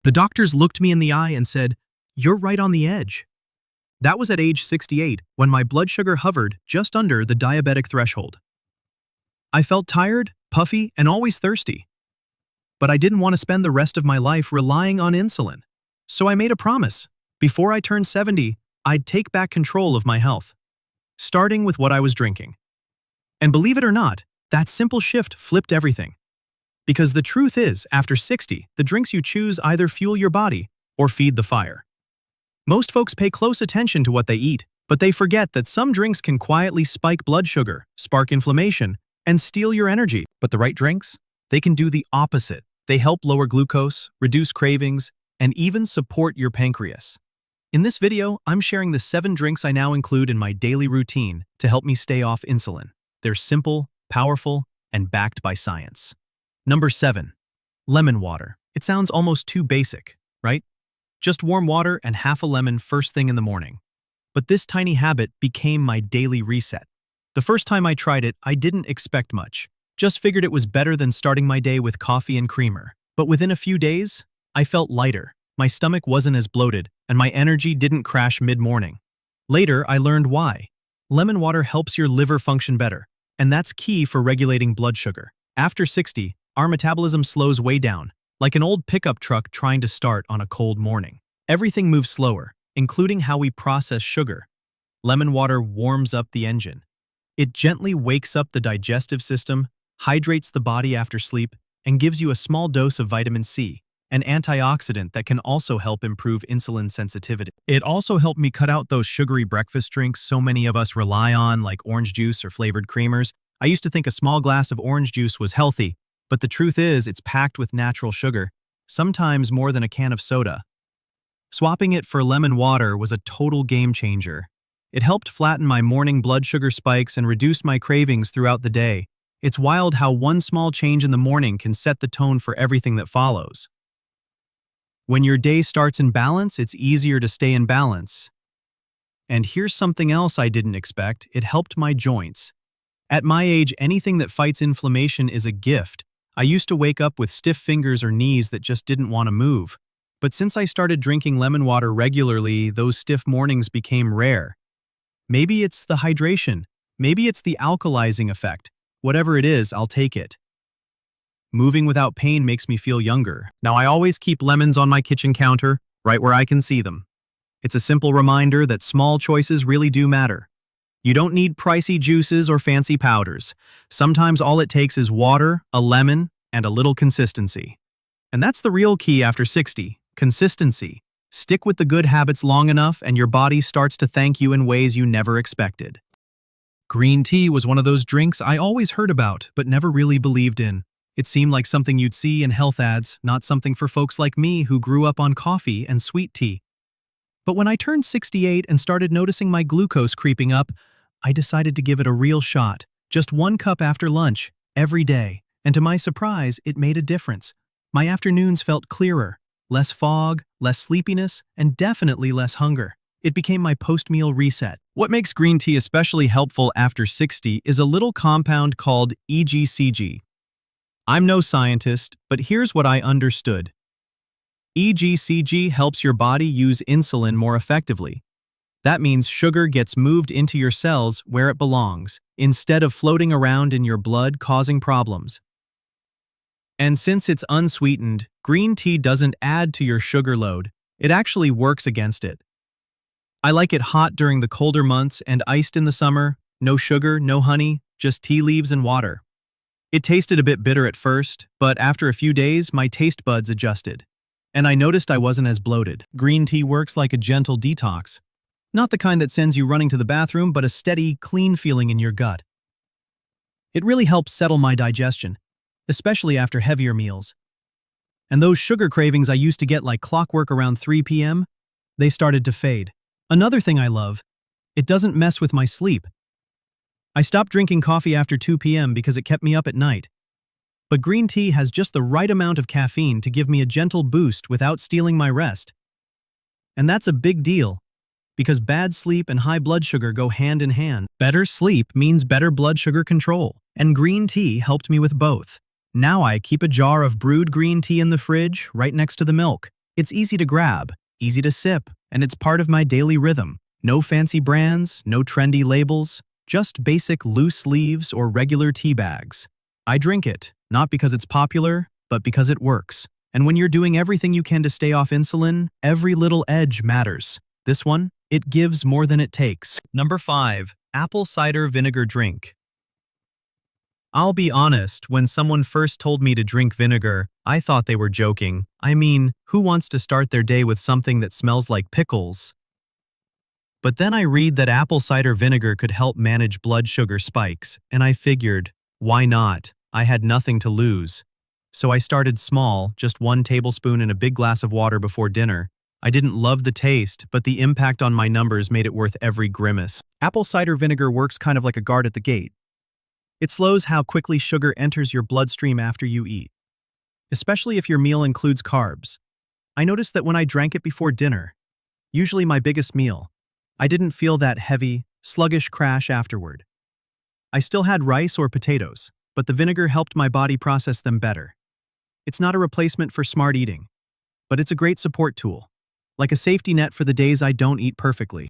The doctors looked me in the eye and said, "You're right on the edge." That was at age 68, when my blood sugar hovered just under the diabetic threshold. I felt tired, puffy, and always thirsty. But I didn't want to spend the rest of my life relying on insulin. So I made a promise. Before I turned 70, I'd take back control of my health, starting with what I was drinking. And believe it or not, that simple shift flipped everything. Because the truth is, after 60, the drinks you choose either fuel your body or feed the fire. Most folks pay close attention to what they eat, but they forget that some drinks can quietly spike blood sugar, spark inflammation, and steal your energy. But the right drinks? They can do the opposite. They help lower glucose, reduce cravings, and even support your pancreas. In this video, I'm sharing the 7 drinks I now include in my daily routine to help me stay off insulin. They're simple, powerful, and backed by science. Number 7. Lemon water. It sounds almost too basic, right? Just warm water and half a lemon first thing in the morning. But this tiny habit became my daily reset. The first time I tried it, I didn't expect much. Just figured it was better than starting my day with coffee and creamer. But within a few days, I felt lighter. My stomach wasn't as bloated, and my energy didn't crash mid-morning. Later, I learned why. Lemon water helps your liver function better, and that's key for regulating blood sugar. After 60, our metabolism slows way down, like an old pickup truck trying to start on a cold morning. Everything moves slower, including how we process sugar. Lemon water warms up the engine. It gently wakes up the digestive system, hydrates the body after sleep, and gives you a small dose of vitamin C, an antioxidant that can also help improve insulin sensitivity. It also helped me cut out those sugary breakfast drinks so many of us rely on, like orange juice or flavored creamers. I used to think a small glass of orange juice was healthy, but the truth is it's packed with natural sugar, sometimes more than a can of soda. Swapping it for lemon water was a total game changer. It helped flatten my morning blood sugar spikes and reduced my cravings throughout the day. It's wild how one small change in the morning can set the tone for everything that follows. When your day starts in balance, it's easier to stay in balance. And here's something else I didn't expect. It helped my joints. At my age, anything that fights inflammation is a gift. I used to wake up with stiff fingers or knees that just didn't want to move. But since I started drinking lemon water regularly, those stiff mornings became rare. Maybe it's the hydration. Maybe it's the alkalizing effect. Whatever it is, I'll take it. Moving without pain makes me feel younger. Now I always keep lemons on my kitchen counter, right where I can see them. It's a simple reminder that small choices really do matter. You don't need pricey juices or fancy powders. Sometimes all it takes is water, a lemon, and a little consistency. And that's the real key after 60, consistency. Stick with the good habits long enough and your body starts to thank you in ways you never expected. Green tea was one of those drinks I always heard about, but never really believed in. It seemed like something you'd see in health ads, not something for folks like me who grew up on coffee and sweet tea. But when I turned 68 and started noticing my glucose creeping up, I decided to give it a real shot. Just 1 cup after lunch, every day. And to my surprise, it made a difference. My afternoons felt clearer, less fog, less sleepiness, and definitely less hunger. It became my post-meal reset. What makes green tea especially helpful after 60 is a little compound called EGCG. I'm no scientist, but here's what I understood. EGCG helps your body use insulin more effectively. That means sugar gets moved into your cells where it belongs, instead of floating around in your blood causing problems. And since it's unsweetened, green tea doesn't add to your sugar load. It actually works against it. I like it hot during the colder months and iced in the summer. No sugar, no honey, just tea leaves and water. It tasted a bit bitter at first, but after a few days, my taste buds adjusted. And I noticed I wasn't as bloated. Green tea works like a gentle detox. Not the kind that sends you running to the bathroom, but a steady, clean feeling in your gut. It really helps settle my digestion, especially after heavier meals. And those sugar cravings I used to get like clockwork around 3 p.m., they started to fade. Another thing I love, it doesn't mess with my sleep. I stopped drinking coffee after 2 p.m. because it kept me up at night. But green tea has just the right amount of caffeine to give me a gentle boost without stealing my rest. And that's a big deal, because bad sleep and high blood sugar go hand in hand. Better sleep means better blood sugar control, and green tea helped me with both. Now I keep a jar of brewed green tea in the fridge right next to the milk. It's easy to grab, easy to sip, and it's part of my daily rhythm. No fancy brands, no trendy labels, just basic loose leaves or regular tea bags. I drink it, not because it's popular, but because it works. And when you're doing everything you can to stay off insulin, every little edge matters. This one, it gives more than it takes. Number 5. Apple cider vinegar drink. I'll be honest, when someone first told me to drink vinegar, I thought they were joking. I mean, who wants to start their day with something that smells like pickles? But then I read that apple cider vinegar could help manage blood sugar spikes, and I figured, why not? I had nothing to lose. So I started small, just 1 tablespoon in a big glass of water before dinner. I didn't love the taste, but the impact on my numbers made it worth every grimace. Apple cider vinegar works kind of like a guard at the gate. It slows how quickly sugar enters your bloodstream after you eat, especially if your meal includes carbs. I noticed that when I drank it before dinner, usually my biggest meal, I didn't feel that heavy, sluggish crash afterward. I still had rice or potatoes, but the vinegar helped my body process them better. It's not a replacement for smart eating, but it's a great support tool, like a safety net for the days I don't eat perfectly.